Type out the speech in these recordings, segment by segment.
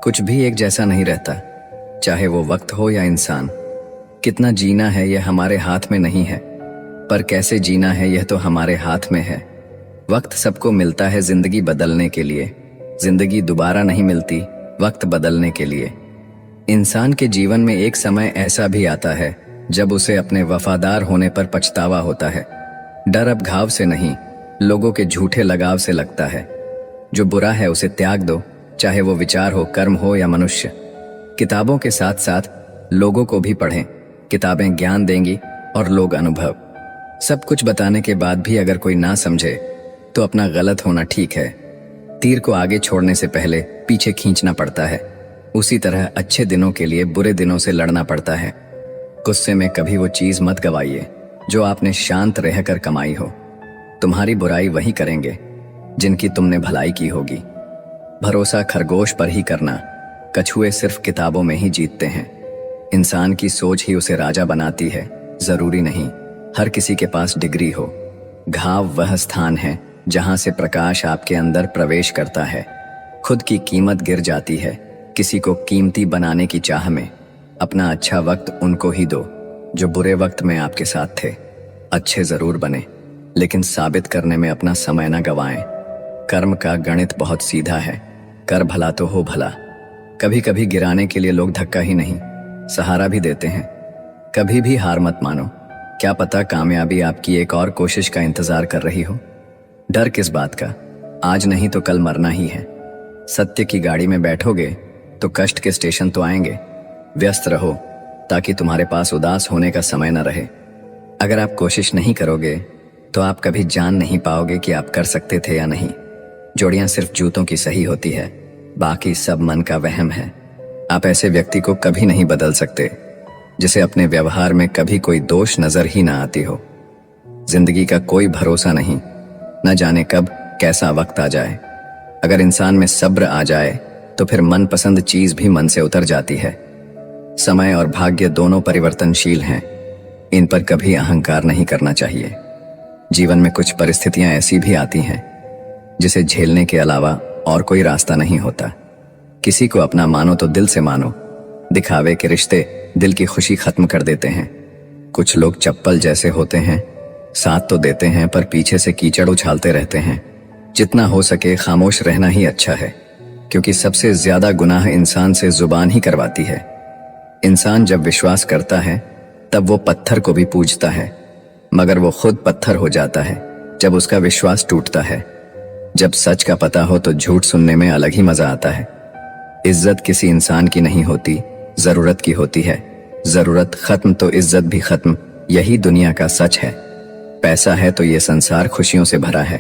कुछ भी एक जैसा नहीं रहता, चाहे वो वक्त हो या इंसान। कितना जीना है यह हमारे हाथ में नहीं है, पर कैसे जीना है यह तो हमारे हाथ में है। वक्त सबको मिलता है जिंदगी बदलने के लिए, जिंदगी दोबारा नहीं मिलती वक्त बदलने के लिए। इंसान के जीवन में एक समय ऐसा भी आता है जब उसे अपने वफादार होने पर पछतावा होता है। डर अब घाव से नहीं, लोगों के झूठे लगाव से लगता है। जो बुरा है उसे त्याग दो, चाहे वो विचार हो, कर्म हो या मनुष्य। किताबों के साथ साथ लोगों को भी पढ़ें। किताबें ज्ञान देंगी और लोग अनुभव। सब कुछ बताने के बाद भी अगर कोई ना समझे तो अपना गलत होना ठीक है। तीर को आगे छोड़ने से पहले पीछे खींचना पड़ता है, उसी तरह अच्छे दिनों के लिए बुरे दिनों से लड़ना पड़ता है। गुस्से में कभी वो चीज मत गवाइए जो आपने शांत रहकर कमाई हो। तुम्हारी बुराई वही करेंगे जिनकी तुमने भलाई की होगी। भरोसा खरगोश पर ही करना, कछुए सिर्फ किताबों में ही जीतते हैं। इंसान की सोच ही उसे राजा बनाती है, जरूरी नहीं हर किसी के पास डिग्री हो। घाव वह स्थान है जहां से प्रकाश आपके अंदर प्रवेश करता है। खुद की कीमत गिर जाती है किसी को कीमती बनाने की चाह में। अपना अच्छा वक्त उनको ही दो जो बुरे वक्त में आपके साथ थे। अच्छे जरूर बने, लेकिन साबित करने में अपना समय न गवाएं। कर्म का गणित बहुत सीधा है, कर भला तो हो भला। कभी कभी गिराने के लिए लोग धक्का ही नहीं, सहारा भी देते हैं। कभी भी हार मत मानो, क्या पता कामयाबी आपकी एक और कोशिश का इंतजार कर रही हो। डर किस बात का, आज नहीं तो कल मरना ही है। सत्य की गाड़ी में बैठोगे तो कष्ट के स्टेशन तो आएंगे। व्यस्त रहो ताकि तुम्हारे पास उदास होने का समय न रहे। अगर आप कोशिश नहीं करोगे तो आप कभी जान नहीं पाओगे कि आप कर सकते थे या नहीं। जोड़ियां सिर्फ जूतों की सही होती है, बाकी सब मन का वहम है। आप ऐसे व्यक्ति को कभी नहीं बदल सकते जिसे अपने व्यवहार में कभी कोई दोष नजर ही ना आती हो। जिंदगी का कोई भरोसा नहीं, न जाने कब कैसा वक्त आ जाए। अगर इंसान में सब्र आ जाए तो फिर मनपसंद चीज भी मन से उतर जाती है। समय और भाग्य दोनों परिवर्तनशील हैं, इन पर कभी अहंकार नहीं करना चाहिए। जीवन में कुछ परिस्थितियां ऐसी भी आती हैं जिसे झेलने के अलावा और कोई रास्ता नहीं होता। किसी को अपना मानो तो दिल से मानो, दिखावे के रिश्ते दिल की खुशी खत्म कर देते हैं। कुछ लोग चप्पल जैसे होते हैं, साथ तो देते हैं पर पीछे से कीचड़ उछालते रहते हैं। जितना हो सके खामोश रहना ही अच्छा है, क्योंकि सबसे ज्यादा गुनाह इंसान से जुबान ही करवाती है। इंसान जब विश्वास करता है तब वो पत्थर को भी पूजता है, मगर वो खुद पत्थर हो जाता है जब उसका विश्वास टूटता है। जब सच का पता हो तो झूठ सुनने में अलग ही मजा आता है। इज्जत किसी इंसान की नहीं होती, जरूरत की होती है। जरूरत खत्म तो इज्जत भी खत्म, यही दुनिया का सच है। पैसा है तो ये संसार खुशियों से भरा है,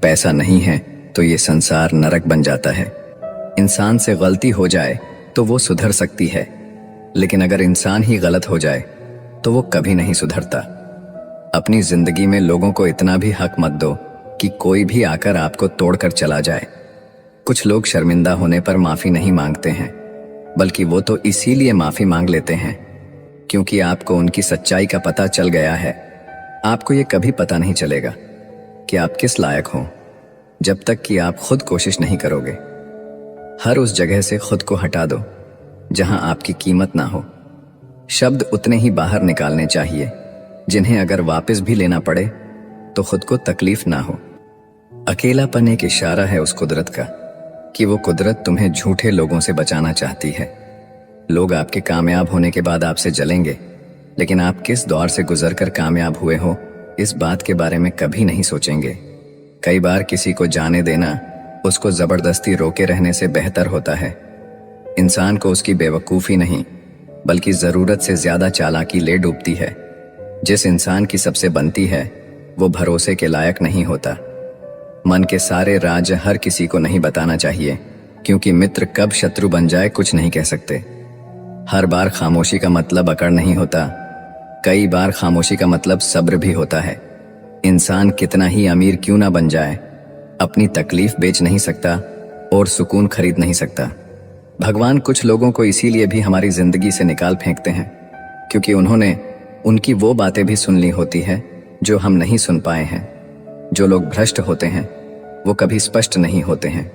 पैसा नहीं है तो ये संसार नरक बन जाता है। इंसान से गलती हो जाए तो वो सुधर सकती है, लेकिन अगर इंसान ही गलत हो जाए तो वो कभी नहीं सुधरता। अपनी जिंदगी में लोगों को इतना भी हक मत दो कि कोई भी आकर आपको तोड़कर चला जाए। कुछ लोग शर्मिंदा होने पर माफी नहीं मांगते हैं, बल्कि वो तो इसीलिए माफी मांग लेते हैं क्योंकि आपको उनकी सच्चाई का पता चल गया है। आपको ये कभी पता नहीं चलेगा कि आप किस लायक हो जब तक कि आप खुद कोशिश नहीं करोगे। हर उस जगह से खुद को हटा दो जहां आपकी कीमत ना हो। शब्द उतने ही बाहर निकालने चाहिए जिन्हें अगर वापस भी लेना पड़े तो खुद को तकलीफ ना हो। अकेलापन एक इशारा है उस कुदरत का कि वो कुदरत तुम्हें झूठे लोगों से बचाना चाहती है। लोग आपके कामयाब होने के बाद आपसे जलेंगे, लेकिन आप किस दौर से गुजरकर कामयाब हुए हो इस बात के बारे में कभी नहीं सोचेंगे। कई बार किसी को जाने देना उसको जबरदस्ती रोके रहने से बेहतर होता है। इंसान को उसकी बेवकूफ़ी नहीं बल्कि ज़रूरत से ज़्यादा चालाकी ले डूबती है। जिस इंसान की सबसे बनती है वो भरोसे के लायक नहीं होता। मन के सारे राज हर किसी को नहीं बताना चाहिए, क्योंकि मित्र कब शत्रु बन जाए कुछ नहीं कह सकते। हर बार खामोशी का मतलब अकड़ नहीं होता, कई बार खामोशी का मतलब सब्र भी होता है। इंसान कितना ही अमीर क्यों ना बन जाए, अपनी तकलीफ बेच नहीं सकता और सुकून खरीद नहीं सकता। भगवान कुछ लोगों को इसीलिए भी हमारी जिंदगी से निकाल फेंकते हैं क्योंकि उन्होंने उनकी वो बातें भी सुन ली होती है जो हम नहीं सुन पाए हैं। जो लोग भ्रष्ट होते हैं वो कभी स्पष्ट नहीं होते हैं।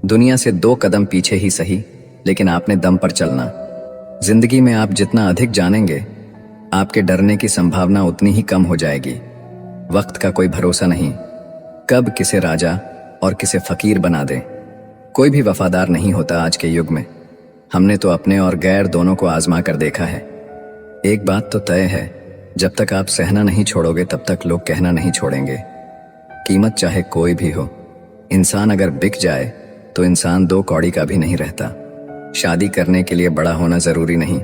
दुनिया से 2 कदम पीछे ही सही लेकिन आपने दम पर चलना। जिंदगी में आप जितना अधिक जानेंगे, आपके डरने की संभावना उतनी ही कम हो जाएगी। वक्त का कोई भरोसा नहीं, कब किसे राजा और किसे फकीर बना दे। कोई भी वफादार नहीं होता आज के युग में। हमने तो अपने और गैर दोनों को आजमा कर देखा है। एक बात तो तय है, जब तक आप सहना नहीं छोड़ोगे तब तक लोग कहना नहीं छोड़ेंगे। कीमत चाहे कोई भी हो, इंसान अगर बिक जाए तो इंसान 2 कौड़ी का भी नहीं रहता। शादी करने के लिए बड़ा होना जरूरी नहीं,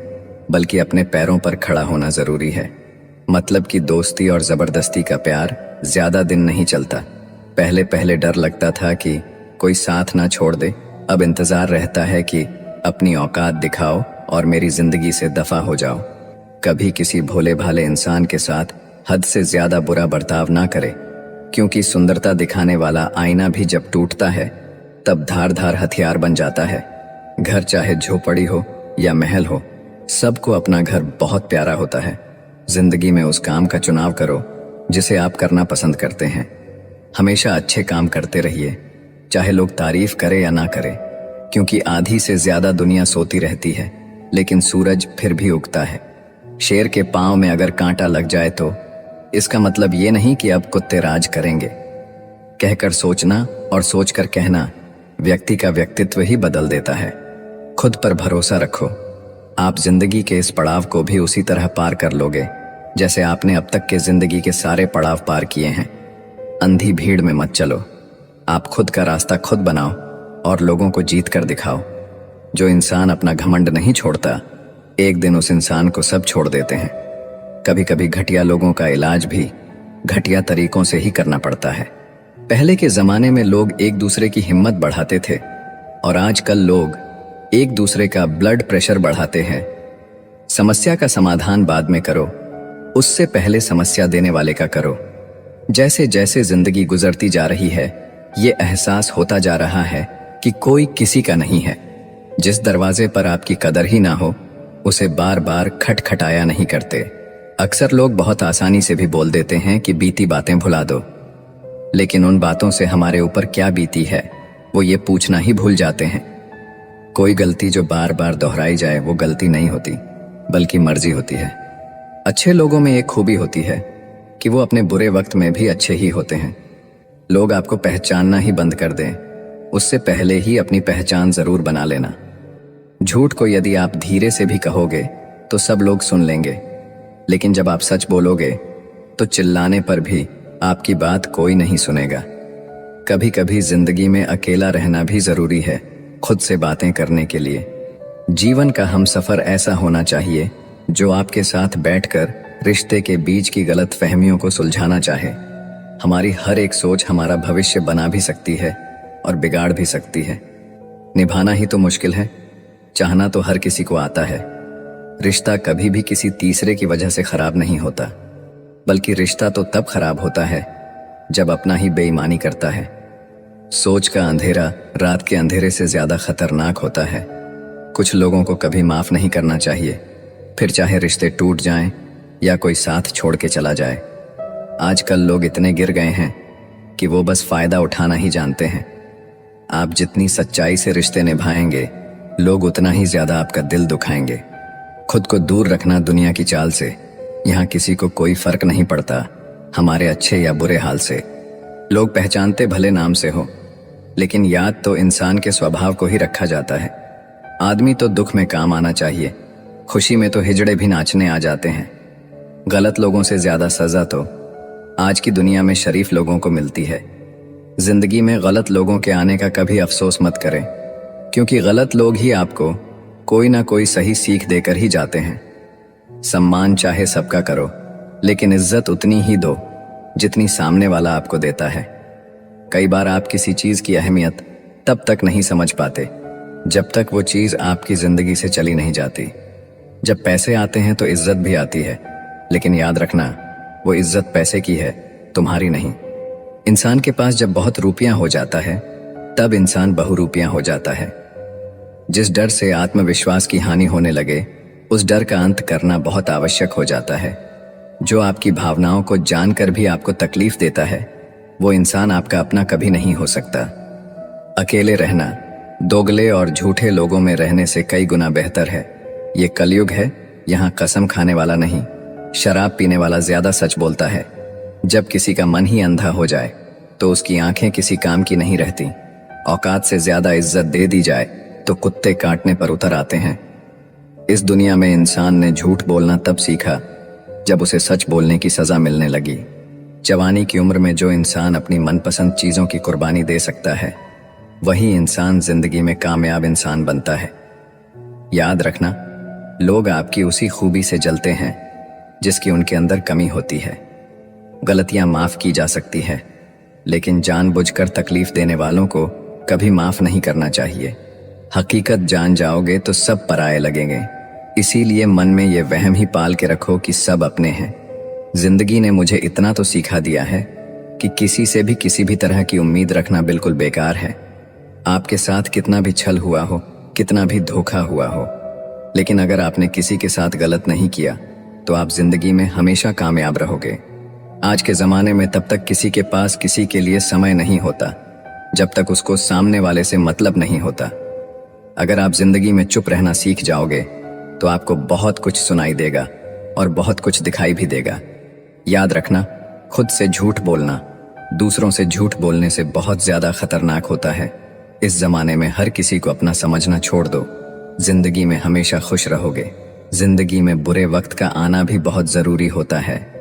बल्कि अपने पैरों पर खड़ा होना जरूरी है। मतलब कि दोस्ती और जबरदस्ती का प्यार ज्यादा दिन नहीं चलता। पहले पहले डर लगता था कि कोई साथ ना छोड़ दे, अब इंतजार रहता है कि अपनी औकात दिखाओ और मेरी जिंदगी से दफा हो जाओ। कभी किसी भोले भाले इंसान के साथ हद से ज्यादा बुरा बर्ताव ना करे, क्योंकि सुंदरता दिखाने वाला आईना भी जब टूटता है तब धार धार हथियार बन जाता है। घर चाहे झोपड़ी हो या महल हो, सबको अपना घर बहुत प्यारा होता है। जिंदगी में उस काम का चुनाव करो जिसे आप करना पसंद करते हैं। हमेशा अच्छे काम करते रहिए, चाहे लोग तारीफ करे या ना करे, क्योंकि आधी से ज्यादा दुनिया सोती रहती है, लेकिन सूरज फिर भी उगता है। शेर के पांव में अगर कांटा लग जाए तो इसका मतलब ये नहीं कि अब कुत्ते राज करेंगे। कहकर सोचना और सोचकर कहना व्यक्ति का व्यक्तित्व ही बदल देता है। खुद पर भरोसा रखो, आप जिंदगी के इस पड़ाव को भी उसी तरह पार कर लोगे जैसे आपने अब तक के जिंदगी के सारे पड़ाव पार किए हैं। अंधी भीड़ में मत चलो, आप खुद का रास्ता खुद बनाओ और लोगों को जीत कर दिखाओ। जो इंसान अपना घमंड नहीं छोड़ता, एक दिन उस इंसान को सब छोड़ देते हैं। कभी कभी घटिया लोगों का इलाज भी घटिया तरीकों से ही करना पड़ता है। पहले के जमाने में लोग एक दूसरे की हिम्मत बढ़ाते थे और आजकल लोग एक दूसरे का ब्लड प्रेशर बढ़ाते हैं। समस्या का समाधान बाद में करो, उससे पहले समस्या देने वाले का करो। जैसे जैसे जिंदगी गुजरती जा रही है, ये एहसास होता जा रहा है कि कोई किसी का नहीं है। जिस दरवाजे पर आपकी कदर ही ना हो, उसे बार बार खटखटाया नहीं करते। अक्सर लोग बहुत आसानी से भी बोल देते हैं कि बीती बातें भुला दो, लेकिन उन बातों से हमारे ऊपर क्या बीती है वो ये पूछना ही भूल जाते हैं। कोई गलती जो बार बार दोहराई जाए वो गलती नहीं होती, बल्कि मर्जी होती है। अच्छे लोगों में एक खूबी होती है कि वो अपने बुरे वक्त में भी अच्छे ही होते हैं। लोग आपको पहचानना ही बंद कर दें, उससे पहले ही अपनी पहचान जरूर बना लेना। झूठ को यदि आप धीरे से भी कहोगे तो सब लोग सुन लेंगे, लेकिन जब आप सच बोलोगे तो चिल्लाने पर भी आपकी बात कोई नहीं सुनेगा। कभी कभी जिंदगी में अकेला रहना भी जरूरी है, खुद से बातें करने के लिए। जीवन का हमसफर ऐसा होना चाहिए जो आपके साथ बैठकर रिश्ते के बीच की गलत फहमियों को सुलझाना चाहे। हमारी हर एक सोच हमारा भविष्य बना भी सकती है और बिगाड़ भी सकती है। निभाना ही तो मुश्किल है, चाहना तो हर किसी को आता है। रिश्ता कभी भी किसी तीसरे की वजह से खराब नहीं होता, बल्कि रिश्ता तो तब खराब होता है जब अपना ही बेईमानी करता है। सोच का अंधेरा रात के अंधेरे से ज्यादा खतरनाक होता है। कुछ लोगों को कभी माफ नहीं करना चाहिए, फिर चाहे रिश्ते टूट जाएं या कोई साथ छोड़ के चला जाए। आजकल लोग इतने गिर गए हैं कि वो बस फायदा उठाना ही जानते हैं। आप जितनी सच्चाई से रिश्ते निभाएंगे, लोग उतना ही ज्यादा आपका दिल दुखाएंगे। खुद को दूर रखना दुनिया की चाल से। यहाँ किसी को कोई फर्क नहीं पड़ता हमारे अच्छे या बुरे हाल से। लोग पहचानते भले नाम से हो, लेकिन याद तो इंसान के स्वभाव को ही रखा जाता है। आदमी तो दुख में काम आना चाहिए, खुशी में तो हिजड़े भी नाचने आ जाते हैं। गलत लोगों से ज्यादा सजा तो आज की दुनिया में शरीफ लोगों को मिलती है। जिंदगी में गलत लोगों के आने का कभी अफसोस मत करें, क्योंकि गलत लोग ही आपको कोई ना कोई सही सीख देकर ही जाते हैं। सम्मान चाहे सबका करो, लेकिन इज्जत उतनी ही दो जितनी सामने वाला आपको देता है। कई बार आप किसी चीज की अहमियत तब तक नहीं समझ पाते जब तक वो चीज आपकी जिंदगी से चली नहीं जाती। जब पैसे आते हैं तो इज्जत भी आती है, लेकिन याद रखना वो इज्जत पैसे की है, तुम्हारी नहीं। इंसान के पास जब बहुत रुपया हो जाता है तब इंसान बहुरूपिया हो जाता है। जिस डर से आत्मविश्वास की हानि होने लगे, उस डर का अंत करना बहुत आवश्यक हो जाता है। जो आपकी भावनाओं को जानकर भी आपको तकलीफ देता है, वो इंसान आपका अपना कभी नहीं हो सकता। अकेले रहना दोगले और झूठे लोगों में रहने से कई गुना बेहतर है। ये कलयुग है, यहाँ कसम खाने वाला नहीं, शराब पीने वाला ज्यादा सच बोलता है। जब किसी का मन ही अंधा हो जाए तो उसकी आंखें किसी काम की नहीं रहती। औकात से ज्यादा इज्जत दे दी जाए तो कुत्ते काटने पर उतर आते हैं। इस दुनिया में इंसान ने झूठ बोलना तब सीखा जब उसे सच बोलने की सजा मिलने लगी। जवानी की उम्र में जो इंसान अपनी मनपसंद चीजों की कुर्बानी दे सकता है, वही इंसान जिंदगी में कामयाब इंसान बनता है। याद रखना, लोग आपकी उसी खूबी से जलते हैं जिसकी उनके अंदर कमी होती है। गलतियां माफ की जा सकती है, लेकिन जानबूझकर तकलीफ देने वालों को कभी माफ नहीं करना चाहिए। हकीकत जान जाओगे तो सब पराये लगेंगे। इसीलिए मन में ये वहम ही पाल के रखो कि सब अपने हैं। जिंदगी ने मुझे इतना तो सिखा दिया है कि किसी से भी किसी भी तरह की उम्मीद रखना बिल्कुल बेकार है। आपके साथ कितना भी छल हुआ हो, कितना भी धोखा हुआ हो, लेकिन अगर आपने किसी के साथ गलत नहीं किया तो आप जिंदगी में हमेशा कामयाब रहोगे। आज के जमाने में तब तक किसी के पास किसी के लिए समय नहीं होता जब तक उसको सामने वाले से मतलब नहीं होता। अगर आप जिंदगी में चुप रहना सीख जाओगे तो आपको बहुत कुछ सुनाई देगा और बहुत कुछ दिखाई भी देगा। याद रखना, खुद से झूठ बोलना दूसरों से झूठ बोलने से बहुत ज्यादा खतरनाक होता है। इस जमाने में हर किसी को अपना समझना छोड़ दो। जिंदगी में हमेशा खुश रहोगे। जिंदगी में बुरे वक्त का आना भी बहुत जरूरी होता है।